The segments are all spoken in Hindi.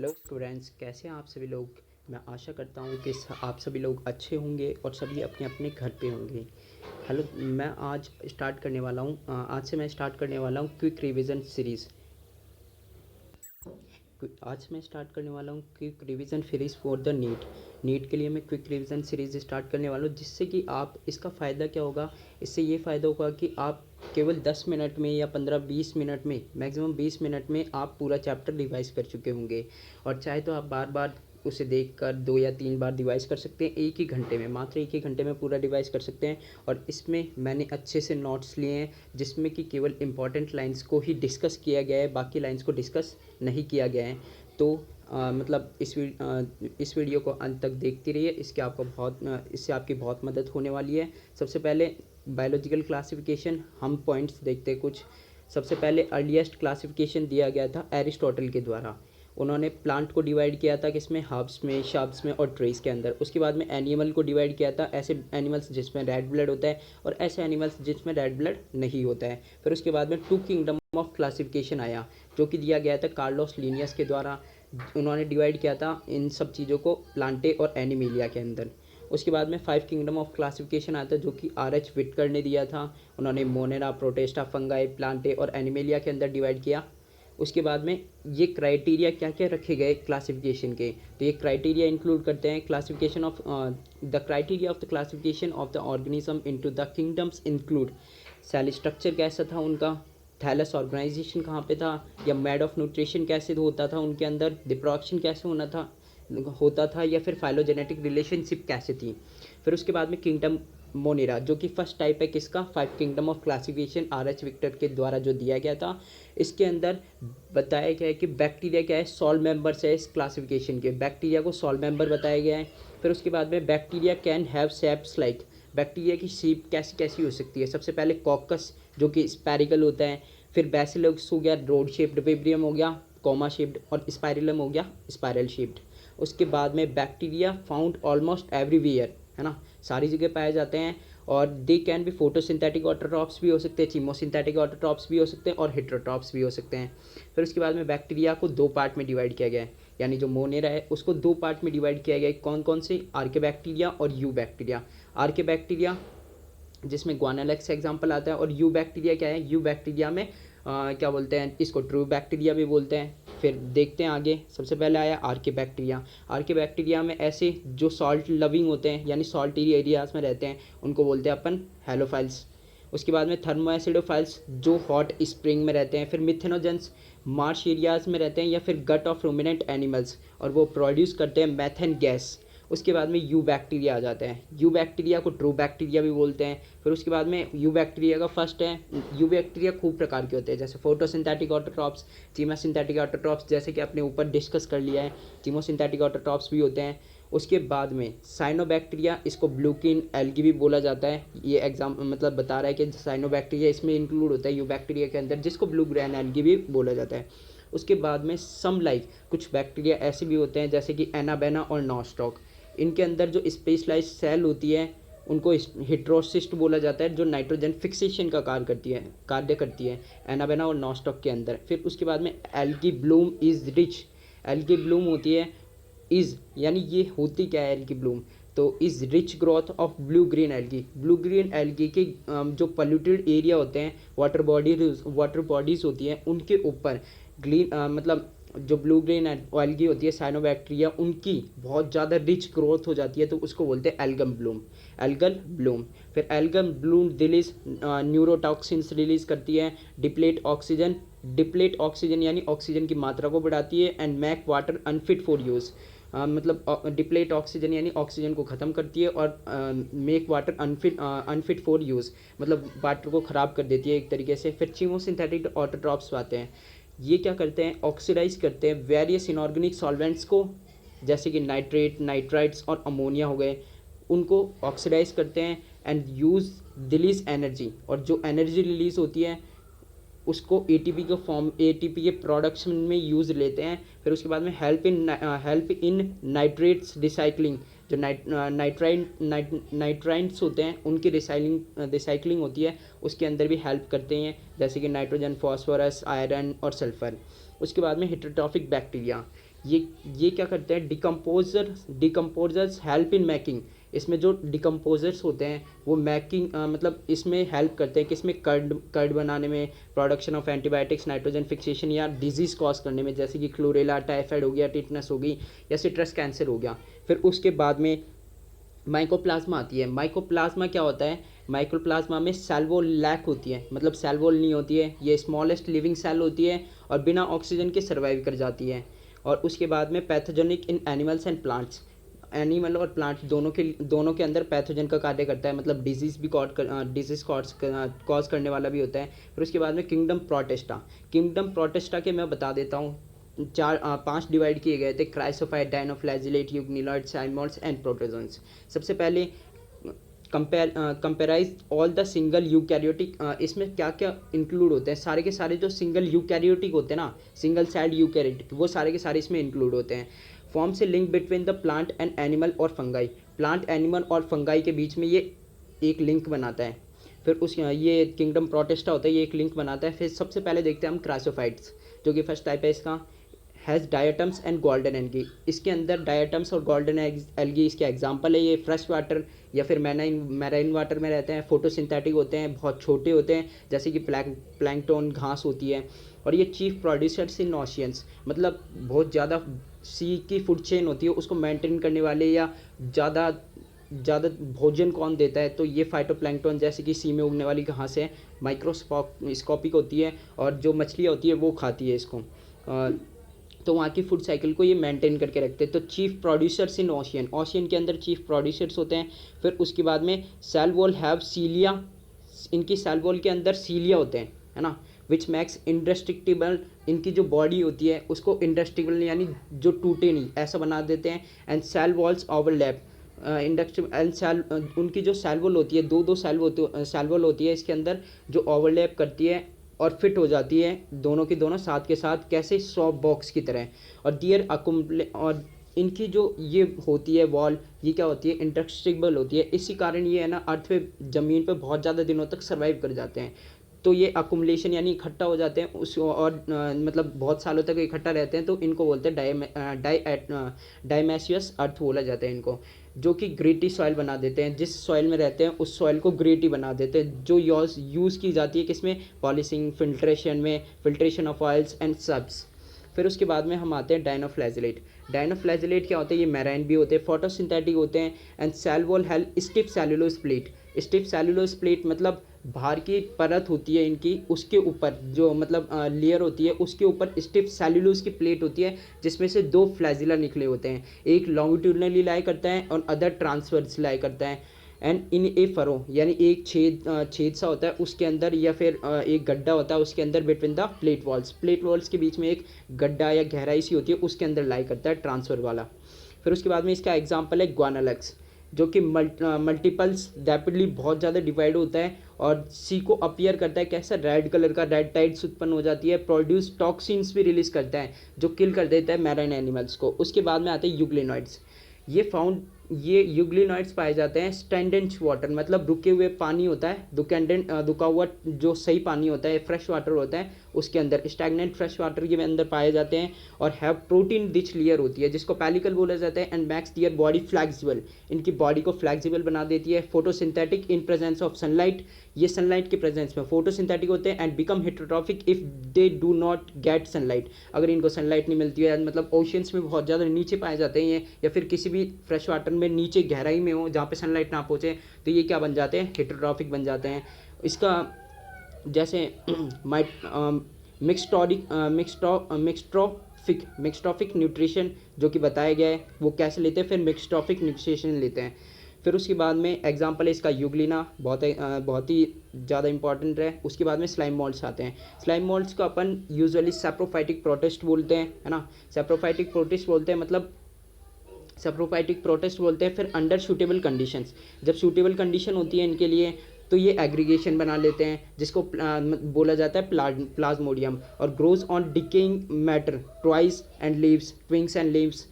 हेलो स्टूडेंट्स, कैसे हैं आप सभी लोग। मैं आशा करता हूँ कि आप सभी लोग अच्छे होंगे और सभी अपने अपने घर पे होंगे। हेलो, मैं आज स्टार्ट करने वाला हूँ आज से मैं स्टार्ट करने वाला हूँ क्विक रिवीजन सीरीज़। आज मैं स्टार्ट करने वाला हूँ quick revision series for the NEET के लिए मैं क्विक रिवीजन सीरीज़ स्टार्ट करने वाला हूँ, जिससे कि आप इसका फ़ायदा क्या होगा। इससे ये फ़ायदा होगा कि आप केवल 10 मिनट में या 15-20 मिनट में, मैक्सिमम 20 मिनट में आप पूरा चैप्टर रिवाइज कर चुके होंगे। और चाहे तो आप बार बार उसे देखकर 2 या 3 बार रिवाइज कर सकते हैं। एक ही घंटे में, मात्र एक ही घंटे में पूरा रिवाइज कर सकते हैं। और इसमें मैंने अच्छे से नोट्स लिए हैं, जिसमें कि केवल इंपॉर्टेंट लाइंस को ही डिस्कस किया गया है, बाकी लाइंस को डिस्कस नहीं किया गया है। तो मतलब इस वीडियो को अंत तक देखते रहिए। इससे आपकी बहुत मदद होने वाली है। सबसे पहले बायोलॉजिकल क्लासिफिकेशन हम पॉइंट्स देखते हैं कुछ। सबसे पहले अर्लीस्ट क्लासिफिकेशन दिया गया था एरिस्टोटल के द्वारा। उन्होंने प्लांट को डिवाइड किया था किसमें, हर्ब्स में, शब्स में और ट्रीज के अंदर। उसके बाद में एनिमल को डिवाइड किया था, ऐसे एनिमल्स जिसमें रेड ब्लड होता है और ऐसे एनिमल्स जिसमें रेड ब्लड नहीं होता है। फिर उसके बाद में टू किंगडम ऑफ क्लासिफिकेशन आया, जो कि दिया गया था कार्लोस लीनियस के द्वारा। उन्होंने डिवाइड किया था इन सब चीज़ों को प्लांटे और एनिमेलिया के अंदर। उसके बाद में 5 किंगडम ऑफ क्लासिफिकेशन आता है, जो कि आर.एच. विटकर ने दिया था। उन्होंने मोनेरा, प्रोटेस्टा, फंगाई, प्लांटे और एनिमेलिया के अंदर डिवाइड किया। उसके बाद में ये क्राइटेरिया क्या क्या रखे गए क्लासिफिकेशन के, तो ये क्राइटेरिया इंक्लूड करते हैं classification of the criteria of the classification of the organism into the kingdoms include cell structure कैसा था उनका, थैलस ऑर्गेनाइजेशन कहाँ पे था, या मैड ऑफ न्यूट्रिशन कैसे होता था उनके अंदर, रिप्रोडक्शन कैसे होता था, या फिर फाइलोजेनेटिक रिलेशनशिप कैसे थी। फिर उसके बाद में किंगडम मोनेरा, जो कि फर्स्ट टाइप है किसका, 5 किंगडम ऑफ क्लासिफिकेशन आर.एच. विक्टर के द्वारा जो दिया गया था। इसके अंदर बताया गया है कि बैक्टीरिया क्या है, सॉल मेंबर्स है इस क्लासिफिकेशन के, बैक्टीरिया को सॉल मेंबर बताया गया है। फिर उसके बाद में bacteria can have shapes like, bacteria की शेप कैसी कैसी हो सकती है। सबसे पहले कॉकस, जो कि स्पैरिकल होता है। फिर बैसिलस हो गया रोड शेप्ड, विब्रियम हो गया कॉमा शेप्ड, और स्पाइरलम हो गया स्पाइरल शेप्ड। उसके बाद में बैक्टीरिया फाउंड ऑलमोस्ट एवरीवेयर, है ना, सारी जगह पाए जाते हैं। और दे कैन भी फोटोसिंथेटिक ऑटोट्रॉप्स भी हो सकते हैं, चीमोसिंथेटिक ऑटोट्रॉप्स भी हो सकते हैं और हेटेरोट्रॉप्स भी हो सकते हैं। फिर उसके बाद में बैक्टीरिया को 2 पार्ट में डिवाइड किया गया है, यानी जो मोनेरा है उसको 2 पार्ट में डिवाइड किया गया है। कौन कौन से, आर्के बैक्टीरिया और यू बैक्टीरिया। आर्के बैक्टीरिया जिसमें ग्वानालैक्स एग्जाम्पल आता है, और यू बैक्टीरिया क्या है, यू बैक्टीरिया में क्या बोलते हैं इसको, ट्रू बैक्टीरिया भी बोलते हैं। फिर देखते हैं आगे। सबसे पहले आया आर्के बैक्टीरिया। आर्के बैक्टीरिया में ऐसे जो सॉल्ट लविंग होते हैं, यानी सॉल्टी एरियाज में रहते हैं, उनको बोलते हैं अपन हेलोफाइल्स। उसके बाद में थर्मोएसिडोफाइल्स, जो हॉट स्प्रिंग में रहते हैं। फिर मिथेनोजेंस, मार्श एरियाज में रहते हैं या फिर गट ऑफ रूमिनेंट एनिमल्स, और वो प्रोड्यूस करते हैं मैथेन गैस। उसके बाद में यू बैक्टीरिया आ जाता है। यू बैक्टीरिया को ट्रू बैक्टीरिया भी बोलते हैं। फिर उसके बाद में यू बैक्टीरिया का फर्स्ट है, यू बैक्टीरिया खूब प्रकार के होते हैं, जैसे फोटोसिंथेटिक ऑटोट्रॉप्स, चीमोसिंथेटिक ऑटोट्रॉप्स, जैसे कि अपने ऊपर डिस्कस कर लिया है, चीमोसिंथेटिक ऑटोट्रॉप्स भी होते हैं। उसके बाद में साइनोबैक्टीरिया, इसको ब्लूकिन एल्गी भी बोला जाता है। ये एग्जाम मतलब बता रहा है कि साइनोबैक्टीरिया इसमें इंक्लूड होता है यू बैक्टीरिया के अंदर, जिसको ब्लू ग्रैन एल्गी भी बोला जाता है। उसके बाद में सम लाइक, कुछ बैक्टीरिया ऐसे भी होते हैं जैसे कि एनाबेना और नॉस्टॉक। इनके अंदर जो स्पेशलाइज सेल होती है उनको हेट्रोसिस्ट बोला जाता है, जो नाइट्रोजन फिक्सेशन का कार्य करती है एनाबेना और नॉस्टॉक के अंदर। फिर उसके बाद में algae Bloom is rich, algae Bloom होती है, इज यानी ये होती क्या है एल्गी ब्लूम, तो is rich growth of blue green algae. Blue green algae के जो पोल्यूटेड एरिया होते हैं, वाटर बॉडीज होती हैं, उनके ऊपर मतलब जो ब्लू ग्रीन एल्गी होती है साइनोबैक्टीरिया, उनकी बहुत ज़्यादा रिच ग्रोथ हो जाती है, तो उसको बोलते हैं एल्गल ब्लूम। फिर algal Bloom release neurotoxins release करती है, डिप्लेट ऑक्सीजन यानी ऑक्सीजन की मात्रा को बढ़ाती है, and make water unfit for use, मतलब डिप्लेट ऑक्सीजन यानी ऑक्सीजन को ख़त्म करती है, और make water unfit for use, मतलब वाटर को ख़राब कर देती है एक तरीके से। फिर चीमोसिंथेटिक ऑटोट्रॉप्स आते हैं। ये क्या करते हैं, ऑक्सीडाइज करते हैं वेरियस इनऑर्गेनिक सॉल्वेंट्स को, जैसे कि नाइट्रेट, नाइट्राइट्स और अमोनिया हो गए, उनको ऑक्सीडाइज करते हैं एंड यूज़ रिलीज एनर्जी, और जो एनर्जी रिलीज होती है उसको एटीपी के प्रोडक्शन में यूज़ लेते हैं। फिर उसके बाद में हेल्प इन नाइट्रेट्स रिसाइकलिंग, जो नाइट्राइट्स होते हैं उनकी रिसाइकलिंग होती है, उसके अंदर भी हेल्प करते हैं, जैसे कि नाइट्रोजन, फॉस्फोरस, आयरन और सल्फर। उसके बाद में हेटेरोट्रॉफिक बैक्टीरिया, ये क्या करते हैं, डिकम्पोजर्स हेल्प इन मेकिंग। इसमें जो डिकम्पोजर्स होते हैं वो मेकिंग मतलब इसमें हेल्प करते हैं कि इसमें कर्ड बनाने में, production of antibiotics, nitrogen fixation या डिजीज़ कॉज करने में, जैसे कि क्लोरेला, टाइफाइड हो गया, टिटनस हो गई या सिट्रस कैंसर हो गया। फिर उसके बाद में माइकोप्लाज्मा आती है। माइकोप्लाज्मा क्या होता है, माइकोप्लाज्मा में सेल वॉल लैक होती है, मतलब सेल वॉल नहीं होती है, ये स्मॉलेस्ट लिविंग सेल होती है और बिना ऑक्सीजन के सर्वाइव कर जाती है। और उसके बाद में pathogenic in animals and plants, animal और प्लांट दोनों के अंदर पैथोजन का कार्य करता है, मतलब डिजीज़ कॉज करने वाला भी होता है। फिर उसके बाद में किंगडम प्रोटेस्टा के मैं बता देता हूँ, 5 डिवाइड किए गए थे, क्राइसोफाइट, डायनोफ्लैजिलेट, यूग्निलॉइड, साइमोल्स एंड प्रोटोजोन्स। सबसे पहले comprises all the single eukaryotic, इसमें क्या क्या इंक्लूड होते हैं, सारे के सारे जो सिंगल यूकैरियोटिक होते हैं ना, सिंगल सेल्ड यूकैरियोटिक, वो सारे के सारे इसमें इंक्लूड होते हैं। फॉर्म से link between the plant and animal और फंगाई, प्लांट, एनिमल और फंगाई के बीच में ये एक लिंक बनाता है। फिर उस ये किंगडम प्रोटेस्टा होता है, ये एक लिंक बनाता है। फिर सबसे पहले देखते हैं हम क्राइसोफाइट्स, जो कि फर्स्ट टाइप है इसका, has diatoms and golden algae. इसके अंदर डायटम्स और गोल्डन एल्गी इसके एग्जाम्पल है। ये फ्रेश वाटर या फिर मैराइन वाटर में रहते हैं, फोटोसिंथेटिक होते हैं, बहुत छोटे होते हैं, जैसे कि प्लैंकटन, घास होती है। और ये चीफ प्रोड्यूसर्स इन ओशियंस, मतलब बहुत ज़्यादा सी की फूड चेन होती है उसको मेंटेन करने वाले, या ज़्यादा भोजन कौन देता है, तो ये फाइटोप्लैंक्टन, जैसे कि सी में उगने वाली घास है, माइक्रोस्कोपिक होती है और जो मछलियाँ होती है वो खाती है इसको। तो वहाँ की फूड साइकिल को ये मेंटेन करके रखते हैं। तो चीफ प्रोड्यूसर्स इन ओशियन के अंदर चीफ प्रोड्यूसर्स होते हैं। फिर उसके बाद में सेल वॉल हैव सीलिया, इनकी सेल वॉल के अंदर सीलिया होते हैं, है ना, विच मैक्स इंडेस्ट्रक्टिबल, इनकी जो बॉडी होती है उसको इंडेस्ट्रक्टिबल यानी जो टूटे नहीं, ऐसा बना देते हैं। And cell walls overlap, and cell, उनकी जो सेल वॉल होती है, दो सेल वॉल होती है इसके अंदर, जो ओवरलैप करती है और फिट हो जाती है दोनों की दोनों साथ के साथ, कैसे सॉफ्ट बॉक्स की तरह। और इनकी जो ये होती है वॉल, ये क्या होती है, इंडेस्ट्रक्टिबल होती है। इसी कारण ये है ना अर्थ पे, ज़मीन पे बहुत ज़्यादा दिनों तक सर्वाइव कर जाते हैं। तो ये अकुमुलेशन यानी इकट्ठा हो जाते हैं उस, और मतलब बहुत सालों तक इकट्ठा रहते हैं, तो इनको बोलते हैं डायमेशियस अर्थ बोला जाता है इनको, जो कि ग्रेटी सॉइल बना देते हैं। जिस सॉइल में रहते हैं उस सॉइल को ग्रेटी बना देते हैं, जो यूज़ की जाती है किसमें, polishing, filtration of oils and subs. फिर उसके बाद में हम आते हैं डायनोफ्लैजिलेट क्या होते हैं, ये मैराइन भी होते हैं, फोटोसिंथेटिक होते हैं। And cell wall have stiff cellulose plate, मतलब बाहर की परत होती है इनकी, उसके ऊपर जो मतलब लेयर होती है, उसके ऊपर स्टिफ सेलुलोज की प्लेट होती है, जिसमें से 2 फ्लैजिला निकले होते हैं, एक लॉन्गिट्यूडनली लाई करता है और अदर ट्रांसवर्स लाई करता है। एंड इन ए फरो, यानी एक छेद सा होता है उसके अंदर, या फिर एक गड्ढा होता है उसके अंदर, बिटवीन द प्लेट वॉल्स के बीच में एक गड्ढा या गहराई सी होती है, उसके अंदर लाई करता है ट्रांसफर वाला। फिर उसके बाद में इसका एग्जाम्पल है ग्वानालक्स, जो कि मल्टीपल्स रैपिडली बहुत ज़्यादा डिवाइड होता है और सी को अपीयर करता है कैसा, रेड कलर का, रेड टाइड्स उत्पन्न हो जाती है, प्रोड्यूस टॉक्सिन्स भी रिलीज करता है जो किल कर देता है मैराइन एनिमल्स को। उसके बाद में आते हैं यूग्लिनॉइड्स। ये यूग्लिनॉइड्स पाए जाते हैं स्टैंडेंट वाटर, मतलब रुके हुए पानी होता है, रुका हुआ जो सही पानी होता है, फ्रेश वाटर होता है, उसके अंदर स्टैग्नेंट फ्रेश वाटर के अंदर पाए जाते हैं। और हैव प्रोटीन रिच लेयर होती है, जिसको पैलिकल बोला जाता है। And makes their body flexible, इनकी बॉडी को फ्लैक्सिबल बना देती है। Photosynthetic in presence of sunlight, ये सनलाइट के प्रेजेंस में फोटोसिंथेटिक होते हैं। And become heterotrophic if they do not get sunlight, अगर इनको सनलाइट नहीं मिलती है, मतलब ओशियंस में बहुत ज़्यादा नीचे पाए जाते हैं ये, या फिर किसी भी फ्रेश वाटर में नीचे गहराई में हो जहाँ पे सनलाइट ना पहुँचे, तो ये क्या बन जाते हैं, हेटेरोट्रॉफिक बन जाते हैं। इसका जैसे मिक्सट्रॉफिक न्यूट्रिशन जो कि बताया गया है, वो कैसे लेते हैं, फिर मिक्सट्रॉफिक न्यूट्रिशन लेते हैं। फिर उसके बाद में एग्जांपल है इसका यूग्लिना, बहुत ही ज़्यादा इंपॉर्टेंट है। उसके बाद में स्लाइम मोल्ड्स आते हैं। स्लाइम मोल्ड्स को अपन यूजुअली सैप्रोफाइटिक प्रोटिस्ट बोलते हैं, है ना, सैप्रोफाइटिक प्रोटिस्ट बोलते हैं, मतलब सैप्रोफाइटिक प्रोटिस्ट बोलते हैं। फिर अंडर सूटेबल कंडीशंस, जब सूटेबल कंडीशन होती है इनके लिए, तो ये एग्रीगेशन बना लेते हैं, जिसको बोला जाता है प्लाज्मोडियम। और grows on decaying matter, twigs and leaves, twigs and leaves,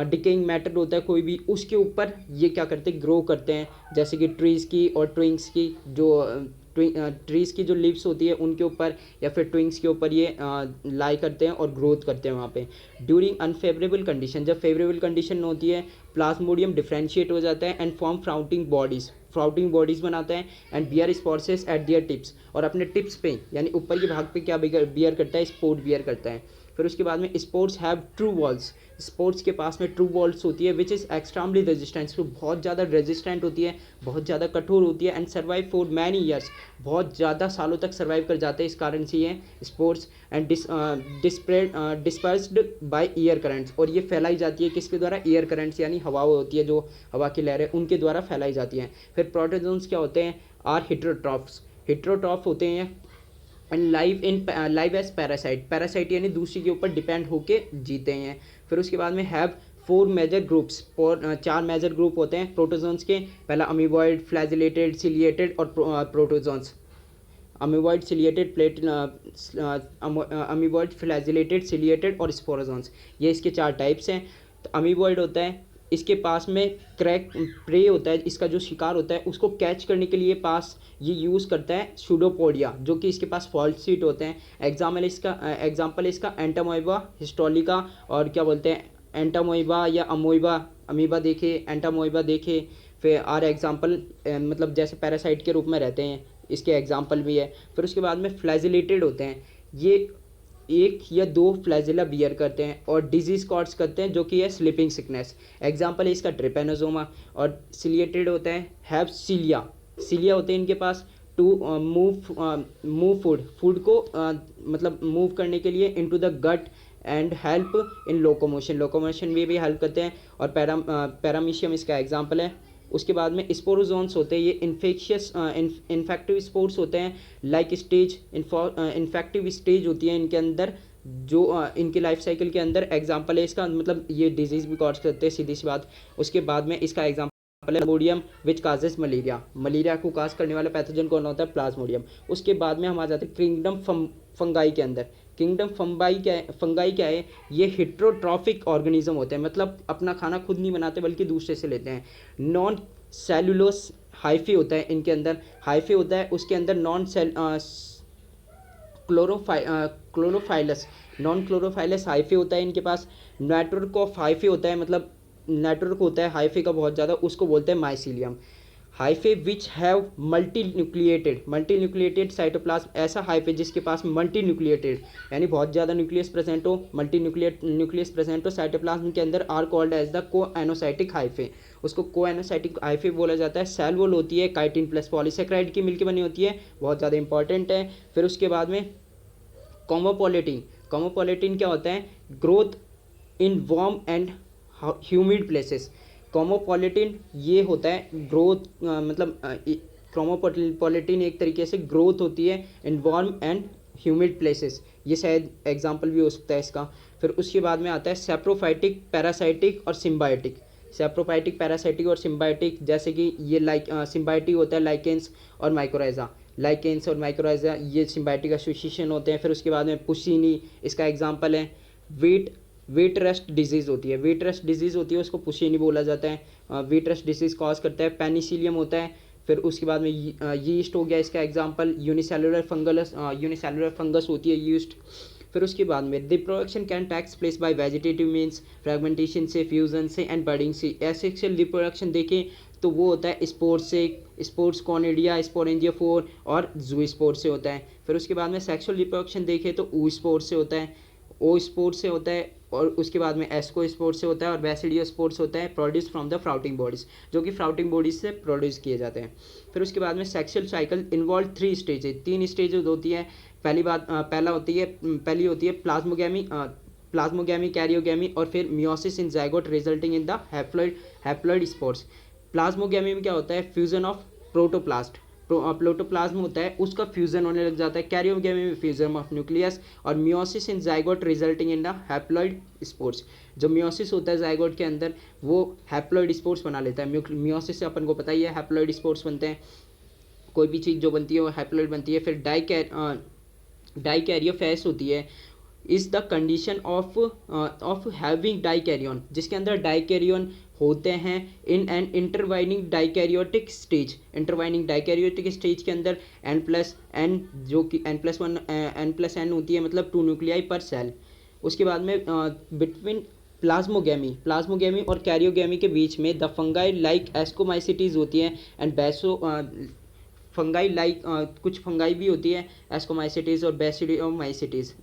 decaying matter होता है कोई भी, उसके ऊपर ये क्या करते हैं, ग्रो करते हैं, जैसे कि ट्रीज़ की और ट्विंग्स की, जो ट्रीज़ की जो लीव्स होती है उनके ऊपर या फिर ट्विंग्स के ऊपर ये लाई करते हैं और ग्रोथ करते हैं वहाँ पे। ड्यूरिंग अनफेवरेबल कंडीशन, जब फेवरेबल कंडीशन होती है प्लाज्मोडियम डिफ्रेंशिएट हो जाता है एंड फॉर्म फ्राउटिंग बॉडीज़ बनाता है and bear spores at their tips, और अपने टिप्स पे यानी ऊपर के भाग पे क्या बियर करता है, स्पोर्ट बियर करता है। फिर उसके बाद में sports have true walls, sports के पास में ट्रू वॉल्स होती है विच इज़ एक्सट्रीमली रेजिस्टेंट, तो बहुत ज़्यादा रेजिस्टेंट होती है, बहुत ज़्यादा कठोर होती है and survive for many years, बहुत ज़्यादा सालों तक सर्वाइव कर जाते हैं इस कारण से ये sports. And dispersed by year currents, और ये फैलाई जाती है किसके द्वारा, ईयर करंट्स यानी हवा होती है, जो हवा की लहरें उनके द्वारा फैलाई जाती हैं। फिर प्रोटोजोन्स क्या होते हैं, आर हिट्रोट्रॉफ होते हैं एंड लाइव एज पैरासाइट यानी दूसरे के ऊपर डिपेंड होके जीते हैं। फिर उसके बाद में हैव 4 मेजर ग्रुप्स, और 4 मेजर ग्रुप होते हैं प्रोटोजोन्स के। पहला अमीबॉइड, फ्लैजिलेटेड, सिलिएटेड और प्रोटोजोन्स। अमीबॉइड, फ्लैजिलेटेड, सिलिएटेड और स्पोरोजोन्स, ये इसके 4 टाइप्स हैं। तो अमीबॉइड होता है, इसके पास में क्रैक प्रे होता है, इसका जो शिकार होता है उसको कैच करने के लिए पास ये यूज़ करता है सूडोपोडिया, जो कि इसके पास फॉल्ट सीट होते हैं। एग्जाम्पल इसका एंटामोइबा हिस्टोलिका, और क्या बोलते हैं एंटामोइबा या अमीबा देखे, एंटामोइबा देखे। फिर आर एग्जाम्पल मतलब जैसे पैरासाइट के रूप में रहते हैं, इसके एग्जाम्पल भी है। फिर उसके बाद में फ्लैजिलेटेड होते हैं, ये 1 या 2 फ्लैजिला बियर करते हैं और डिजीज कॉज करते हैं, जो कि है स्लीपिंग सिकनेस। एग्जाम्पल है इसका ट्रिपेनोजोमा। और सिलिएटेड होते हैं, हैव सिलिया होते हैं इनके पास टू मूव फूड को मतलब मूव करने के लिए into the gut and help in locomotion में भी हेल्प करते हैं। और पैरामीशियम इसका एग्जाम्पल है। उसके बाद में स्पोरोजोन्स होते हैं, ये इन्फेक्टिव स्पोर्ट्स होते हैं, लाइक इन्फेक्टिव स्टेज होती है इनके अंदर, जो इनकी लाइफ साइकिल के अंदर। एग्जांपल है इसका, मतलब ये डिजीज़ भी कॉज करते हैं, सीधी सी बात। उसके बाद में इसका एग्जांपल प्लाज्मोडियम विच काजेस मलेरिया को काज करने वाला पैथोजन कौन होता है, प्लाज्मोडियम। उसके बाद में हम आ जाते हैं किंगडम फंगाई के अंदर। किंगडम फंगाई क्या है, ये हिट्रोट्रॉफिक ऑर्गेनिज्म होते हैं, मतलब अपना खाना खुद नहीं बनाते बल्कि दूसरे से लेते हैं। नॉन सेलुलोस हाइफी होता है इनके अंदर, हाइफी होता है उसके अंदर नॉन क्लोरोफाइलस हाइफी होता है इनके पास। नेटवर्क ऑफ हाइफी होता है, मतलब नेटवर्क होता है हाइफी का बहुत ज़्यादा, उसको बोलते हैं mycelium. Hyphae which have multi nucleated cytoplasm, ऐसा हाइफे जिसके पास मल्टी न्यूक्लिएटेड यानी बहुत ज़्यादा न्यूक्लियस प्रेजेंट हो, न्यूक्लियस प्रेजेंट हो साइटोप्लाज्म के अंदर, are called as the coenocytic hyphae. उसको कोएनोसाइटिक हाइफे बोला जाता है। सेल वॉल होती है काइटिन प्लस पॉलीसेक्राइड की मिलकर बनी होती है, बहुत ज़्यादा इंपॉर्टेंट है। फिर उसके बाद में कॉमोपोलिटिन क्या होता है, growth in warm and humid places. Cosmopolitan ये होता है ग्रोथ, मतलब कॉमोपोलिटिन एक तरीके से ग्रोथ होती है इन वार्म एंड ह्यूमिड प्लेसेस, ये शायद एग्जांपल भी हो सकता है इसका। फिर उसके बाद में आता है सेप्रोफाइटिक, पैरासाइटिक और सिम्बायोटिक। पैरासाइटिक और सिम्बायोटिक, जैसे कि ये सिम्बायोटिक होता है लाइकेंस और माइक्रोराइजा, ये सिम्बायोटिक एसोसिएशन होते हैं। फिर उसके बाद में पुशीनी, इसका एग्जाम्पल है। वेट रस्ट डिजीज़ होती है, उसको पुशीनी बोला जाता है। वेट रस्ट डिजीज़ कॉज करता है। पेनिसिलियम होता है। फिर उसके बाद में यीस्ट हो गया इसका एग्जांपल। यूनिसेलुलर फंगस होती है यीस्ट। फिर उसके बाद में reproduction can takes place by vegetative means, fragmentation से, फ्यूजन से एंड बर्डिंग से। एसेक्सुअल रिप्रोडक्शन देखें तो वो होता है स्पोर्ट्स कॉनिडिया, स्पोरेंजियोफोर और जूस्पोर से होता है। फिर उसके बाद में सेक्सुअल रिप्रोडक्शन देखें तो oospore से होता है, oospore से होता है, और उसके बाद में एस्कोस्पोर से होता है, और बैसिडियोस्पोर से होता है, प्रोड्यूस फ्रॉम द फ्राउटिंग बॉडीज, जो कि फ्राउटिंग बॉडीज से प्रोड्यूस किए जाते हैं। फिर उसके बाद में sexual cycle involve 3 stages, 3 stages होती है। पहली होती है प्लाज्मोगैमी, कैरियोगैमी और फिर meiosis in zygote resulting in the haploid spores. Plasmogamy में क्या होता है, फ्यूजन ऑफ प्रोटोप्लाज्म होता है, उसका फ्यूजन होने लग जाता है। कैरियोगैमी में फ्यूजन ऑफ न्यूक्लियस, और meiosis in zygote resulting in the haploid spores. जो मियोसिस होता है जाइगोट के अंदर, वो हैप्लॉइड स्पोर्स बना लेता है। मियोसिस से अपन को पता ही है हैप्लॉइड स्पोर्स बनते हैं, कोई भी चीज़ जो बनती है वो हैप्लॉइड बनती है। फिर डाइकैरियोफेस होती है, is the condition of having dikaryon, जिसके अंदर डाइकैरियन होते हैं in an intertwining dikaryotic stage. Intertwining dikaryotic stage के अंदर n+n, जो कि n+1 n+n होती है, मतलब 2 न्यूक्लियाई पर सेल। उसके बाद में बिटवीन प्लाज्मोगेमी और कैरियोगेमी के बीच में द फंगाई लाइक एस्कोमाइसिटीज होती हैं एंड फंगाई लाइक कुछ फंगाई भी होती है एस्कोमाइसिटीज और बेसिडियोमाइसिटीज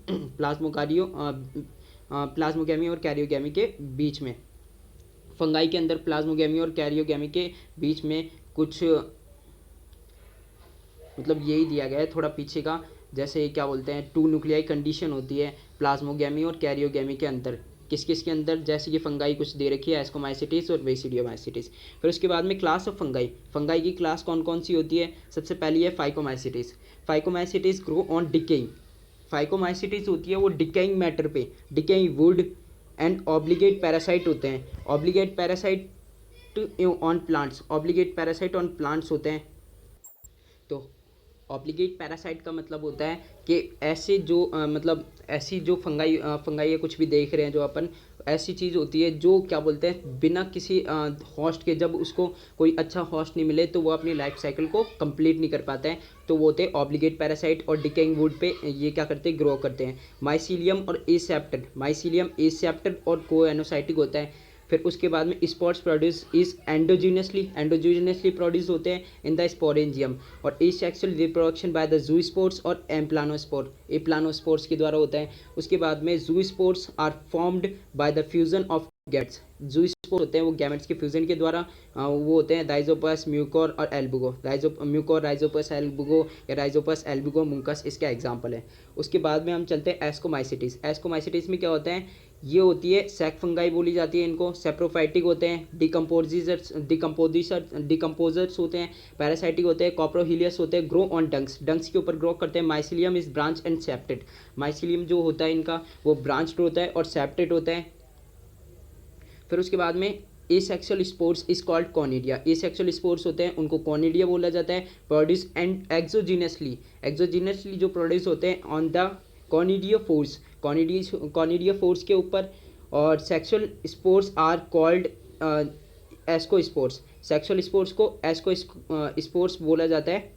प्लाज्मोगेमी और कैरियोगेमी के बीच में। फंगाई के अंदर प्लाज्मोगेमी और कैरियोगेमी के बीच में कुछ मतलब यही दिया गया है थोड़ा पीछे का, जैसे क्या बोलते हैं 2 न्यूक्लियाई कंडीशन होती है प्लाज्मोगेमी और कैरियोगेमी के अंदर, किस किस के अंदर, जैसे कि फंगाई कुछ दे रखी है एस्कोमाइसिटीज और बेसिडियोमाइसिटीज। फिर उसके बाद में क्लास ऑफ फंगाई की क्लास कौन कौन सी होती है? सबसे पहली है phycomycetes. Phycomycetes grow on decaying. Phycomycetes होती है वो डिकेइंग मैटर पे, decaying would and obligate parasite होते हैं। ऑब्लिगेट पैरासाइट ऑन प्लांट्स होते हैं। तो ऑब्लिगेट पैरासाइट का मतलब होता है कि ऐसे जो मतलब ऐसी जो फंगाई या कुछ भी देख रहे हैं जो अपन, ऐसी चीज़ होती है जो क्या बोलते हैं बिना किसी हॉस्ट के, जब उसको कोई अच्छा हॉस्ट नहीं मिले तो वो अपनी लाइफ साइकिल को कंप्लीट नहीं कर पाता है, तो वो होते हैं ऑब्लिगेट पैरासाइट और डिकेइंग वुड पे ये क्या करते हैं, ग्रो करते हैं। माइसीलियम एसेप्टर और कोएनोसाइटिक होता है। फिर उसके बाद में spores produce is endogenously produce होते हैं इन द स्पोरेंजियम, और asexual reproduction by the zoospores और एप्लानोस्पोर्स के द्वारा होता है। उसके बाद में zoospores are formed by the fusion of gametes. Zoospores होते हैं वो गैमेट्स के फ्यूजन के द्वारा वो होते हैं राइजोपस, म्यूकोर और एल्बुगो। म्यूकोर, राइजोपस, एल्बुगो या राइजोपस, एल्बुगो, मुंकस इसके एग्जाम्पल है। उसके बाद में हम चलते हैं एस्कोमाइसिटीज। एस्कोमाइसिटीज में क्या होता है, ये होती है सैक फंगाई बोली जाती है इनको। सेप्रोफाइटिक होते हैं, डिकम्पोजर्स होते हैं, पैरासाइटिक होते हैं, कॉप्रोहिलियस होते हैं, ग्रो ऑन डंक्स के ऊपर ग्रो करते हैं। Mycelium is branch and septate. Mycelium जो होता है इनका वो ब्रांच्ड होता है और सेप्टेड होता है। फिर उसके बाद में asexual spores is called conidia. Asexual spores होते हैं उनको कॉनिडिया बोला जाता है। प्रोड्यूस एंड एक्सोजीनियसली जो प्रोड्यूस होते हैं ऑन द कॉनिडिया फोर्स के ऊपर। और sexual spores are called ascospores. Sexual spores को एस्कोस्पोर्स बोला जाता है।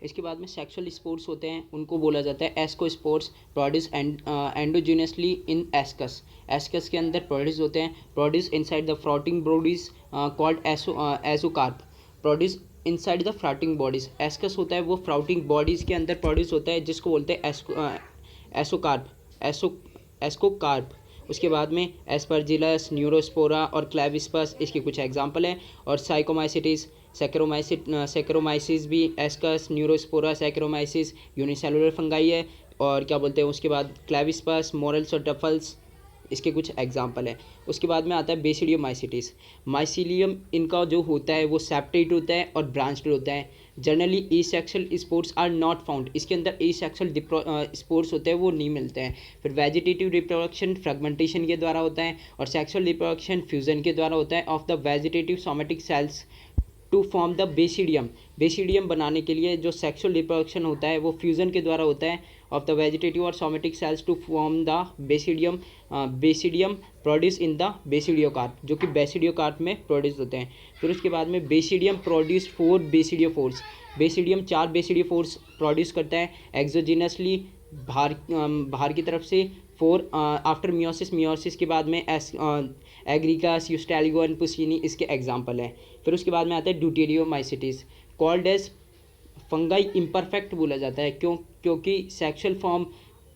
इसके बाद में सेक्सुअल स्पोर्स होते हैं उनको बोला जाता है ascospores. Produce endogenously in ascus के अंदर प्रोड्यूस होते हैं। Produce inside the fruiting bodies called ascocarp. Produce inside the fruiting bodies. Ascus होता है वो फ्राउटिंग बॉडीज़ के अंदर प्रोड्यूस होता है, जिसको बोलते हैं एस्कोकार्प। उसके बाद में एस्परजिलस, न्यूरोस्पोरा और क्लेविस्पस इसके कुछ एग्जाम्पल हैं। और साइकोमाइसिटीज, सैक्रोमाइसिस भी ascus, Neurospora, saccharomyces unicellular fungi है। और क्या बोलते हैं उसके बाद क्लेविस्पस, मोरल्स और टफल्स इसके कुछ एग्जाम्पल है। उसके बाद में आता है बेसिडियोमाइसिटीज। माइसिलियम इनका जो होता है वो सेप्टेट होता है और ब्रांच्ड होता है। Generally asexual spores are not found. इसके अंदर एसेक्सुअल स्पोर्स होते हैं वो नहीं मिलते हैं। फिर वेजिटेटिव रिप्रोडक्शन फ्रेगमेंटेशन के द्वारा होता है और सेक्सुअल रिप्रोडक्शन फ्यूजन के द्वारा होता है of the vegetative somatic cells to form the basidium. Basidium बनाने के लिए जो सेक्सुअल रिप्रोडक्शन होता है वो फ्यूजन के द्वारा होता है ऑफ द वेजिटेटिव और somatic cells to form the basidium. Basidium produce in the basidiocarp, जो कि बेसिडियोकार्प में प्रोड्यूस होते हैं। फिर उसके बाद में बेसिडियम प्रोड्यूस 4 बेसिडियोफोर्स। बेसिडियम 4 बेसिडियोफोर्स प्रोड्यूस करता है एक्सोजिनसली बाहर की तरफ से। 4 आफ्टर मियोसिस के बाद में एग्रिकास, यूस्टेलिगोन, पुसिनी इसके एग्जाम्पल हैं। फिर उसके बाद में आता है ड्यूटेरियोमाइसिटीज। कॉल्ड एज फंगाई इम्परफेक्ट बोला जाता है क्योंकि sexual form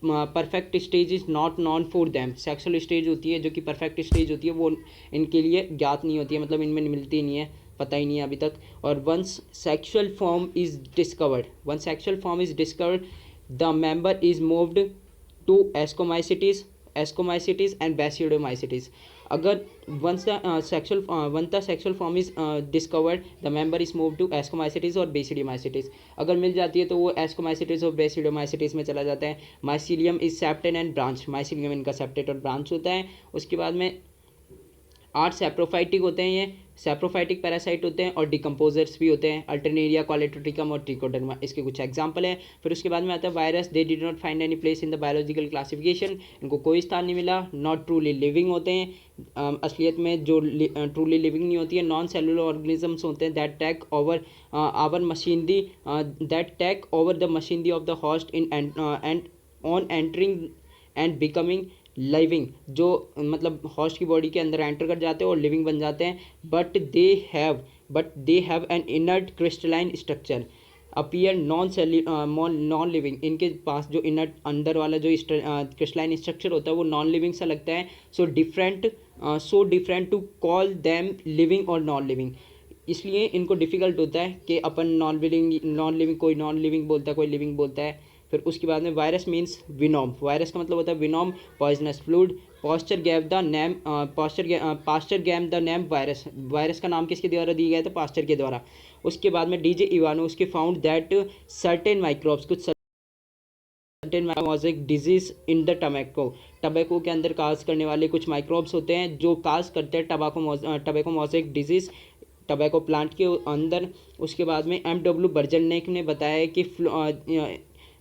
perfect stage is not non for them. Sexual stage होती है जो कि परफेक्ट स्टेज होती है वो इनके लिए ज्ञात नहीं होती है, मतलब इनमें मिलती नहीं है, पता ही नहीं है अभी तक। और once sexual form is discovered the member is moved to ascomycetes and basidiomycetes. अगर once the sexual form is discovered, the member is moved to ascomycetes और बेसिडियोमाइसिटीज। अगर मिल जाती है तो वो एस्कोमाइसिटीज और बेसिडियोमाइसिटीज में चला जाता है। Mycelium is septate and branch. Mycelium इनका सेप्टेड और ब्रांच होता है। उसके बाद में 8 सेप्रोफाइटिक होते हैं ये। सैप्रोफाइटिक पैरासाइट होते हैं और डिकम्पोजर्स भी होते हैं, अल्टरनेरिया, क्वालिटोट्रिकम और ट्रिकोडर्मा, इसके कुछ एग्जाम्पल हैं। फिर उसके बाद में आता है virus, they did not find any place in the biological classification, इनको कोई स्थान नहीं मिला, नॉट ट्रूली लिविंग होते हैं, असलियत में जो ट्रूली लिविंग नहीं होती है, नॉन सेलुलर ऑर्गेनिजम्स होते हैं that take over our machinery, that take over the machinery of the host in and on entering and becoming living, जो मतलब हॉस्ट की बॉडी के अंदर एंटर कर जाते हैं और लिविंग बन जाते हैं, but they have an inert crystalline structure, appear non living, इनके पास जो इनर्ट अंदर वाला जो क्रिस्टलाइन स्ट्रक्चर होता है वो नॉन लिविंग सा लगता है, so different to call them living और नॉन लिविंग, इसलिए इनको डिफ़िकल्ट होता है कि अपन नॉन लिविंग कोई नॉन लिविंग बोलता है, कोई लिविंग बोलता है। फिर उसके बाद में वायरस मीन्स विनोम, वायरस का मतलब होता है venom, poisonous fluid, Pasteur gave the name virus, virus का नाम किसके द्वारा दिया गया था, पास्चर के द्वारा। उसके बाद में डीजे इवानो उसके फाउंड दैट सर्टेन माइक्रोब्स, कुछ certain mosaic disease in the tobacco के अंदर काज करने वाले कुछ माइक्रोब्स होते हैं जो काज करते हैं tobacco mosaic disease tobacco plant के अंदर। उसके बाद में M.W. बर्जनेक ने बताया कि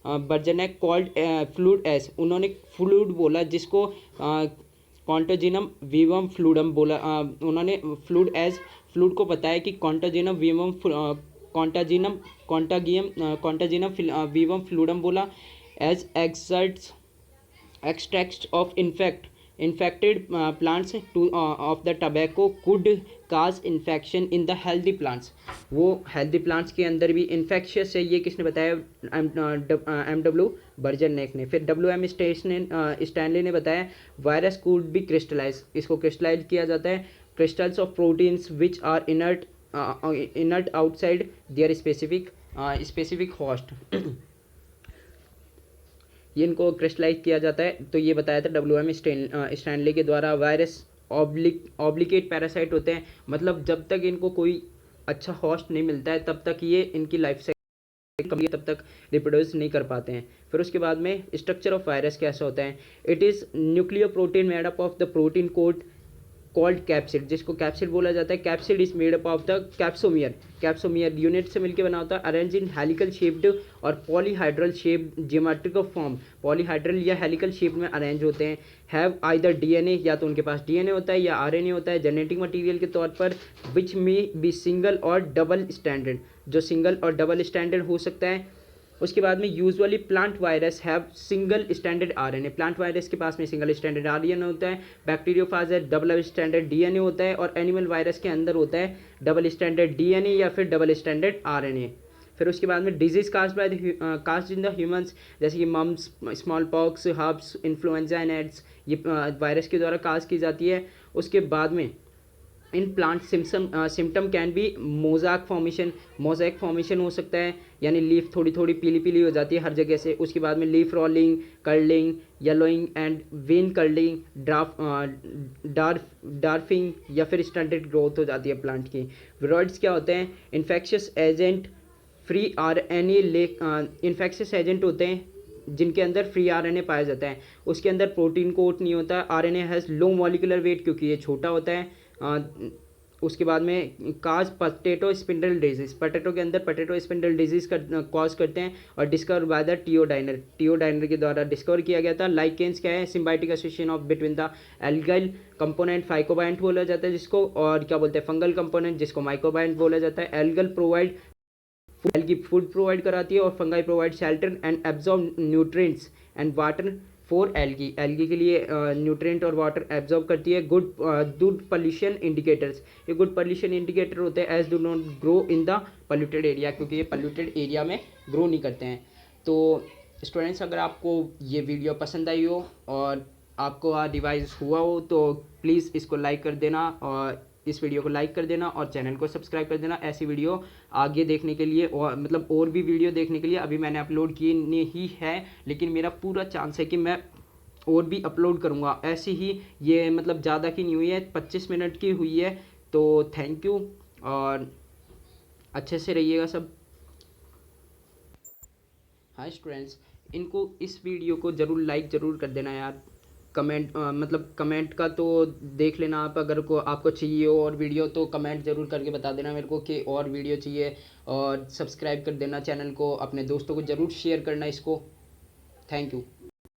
बर्जनेक कॉल्ड फ्लूड एस, उन्होंने फ्लूड बोला जिसको कॉन्टाजिनम वीवम फ्लूडम बोला, उन्होंने फ्लूड को बताया कि कॉन्टाजिनम वीवम फ्लूडम बोला, as extracts of infected plants of the tobacco could cause infection in the healthy plants, वो healthy plants के अंदर भी infectious है, ये किसने बताया, M.W. बर्जनेक ने। फिर W.M. स्टैनली ने बताया वायरस could be crystallized, इसको crystallize किया जाता है, crystals of proteins which are inert outside their specific host ये इनको क्रिस्टलाइज किया जाता है। तो ये बताया था W.M. स्टैनली के द्वारा। वायरस ऑब्लिकेट पैरासाइट होते हैं, मतलब जब तक इनको कोई अच्छा होस्ट नहीं मिलता है तब तक ये इनकी लाइफ साइकिल कभी तब तक रिप्रोड्यूस नहीं कर पाते हैं। फिर उसके बाद में स्ट्रक्चर ऑफ वायरस कैसा होता है, it is nuclear protein made up of the protein code called capsid, जिसको कैप्सिड बोला जाता है। Capsid is made up of the capsomere unit से मिलकर बना होता है, अरेंज इन हेलिकल शेप्ड और polyhedral shape geometrical form, polyhedral या हेलिकल शेप में अरेंज होते हैं। हैव आइदर डीएनए, या तो उनके पास डीएनए होता है या आरएनए होता है जेनेटिक मटेरियल के तौर पर, विच में बी सिंगल और डबल स्टैंडर्ड, जो सिंगल और डबल स्टैंडर्ड हो सकता है। उसके बाद में usually plant virus have single standard RNA, plant virus के पास में सिंगल स्टैंडर्ड आरएनए होता है। बैक्टीरियोफाज है डबल स्टैंडर्ड डीएनए होता है, और एनिमल वायरस के अंदर होता है डबल स्टैंडर्ड डीएनए या फिर डबल स्टैंडर्ड आरएनए। फिर उसके बाद में disease caused in the humans, जैसे कि mumps, small pox, herpes, influenza and AIDS, ये वायरस के द्वारा कास्ट की जाती है। उसके बाद में in plant symptom can be mosaic formation हो सकता है, यानी लीफ थोड़ी थोड़ी पीली पीली हो जाती है हर जगह से। उसके बाद में leaf rolling, curling, yellowing and vein curling, dwarfing या फिर स्टंटेड ग्रोथ हो जाती है प्लांट की। विरोइड्स क्या होते हैं, infectious agent free RNA infectious agent होते हैं जिनके अंदर फ्री आरएनए पाया जाता है, उसके अंदर प्रोटीन कोट नहीं होता। RNA has low molecular weight क्योंकि ये छोटा होता है। उसके बाद में काज पोटैटो स्पिंडल डिजीज, पोटैटो के अंदर पोटैटो स्पिंडल डिजीज कॉज करते हैं, और डिस्कवर बाय द टियोडाइनर के द्वारा डिस्कवर किया गया था। लाइकेंस क्या है, symbiotic association of between the algal component phycobiont बोला जाता है जिसको, और क्या बोलते हैं फंगल कंपोनेंट जिसको माइकोबायंट बोला जाता है। Algal provide algae food provide कराती है, और fungi provide shelter and absorb nutrients and water for algae के लिए न्यूट्रिएंट और वाटर एब्जॉर्ब करती है। गुड पॉल्यूशन इंडिकेटर्स, ये गुड पॉल्यूशन इंडिकेटर होते हैं as do not grow in the polluted area, क्योंकि ये पॉल्यूटेड एरिया में ग्रो नहीं करते हैं। तो स्टूडेंट्स, अगर आपको ये वीडियो पसंद आई हो और आपको रिवाइज हुआ हो तो प्लीज़ इसको लाइक कर देना, और इस वीडियो को लाइक कर देना और चैनल को सब्सक्राइब कर देना। ऐसी वीडियो आगे देखने के लिए, और मतलब और भी वीडियो देखने के लिए अभी मैंने अपलोड किए नहीं है, लेकिन मेरा पूरा चांस है कि मैं और भी अपलोड करूँगा ऐसी ही। ये मतलब ज़्यादा की नहीं हुई है, 25 मिनट की हुई है। तो थैंक यू, और अच्छे से रहिएगा सब। हाय स्टूडेंट्स, इस वीडियो को ज़रूर लाइक ज़रूर कर देना यार, मतलब कमेंट का तो देख लेना आप, अगर को आपको चाहिए और वीडियो तो कमेंट ज़रूर करके बता देना मेरे को कि और वीडियो चाहिए, और सब्सक्राइब कर देना चैनल को, अपने दोस्तों को ज़रूर शेयर करना इसको। Thank you.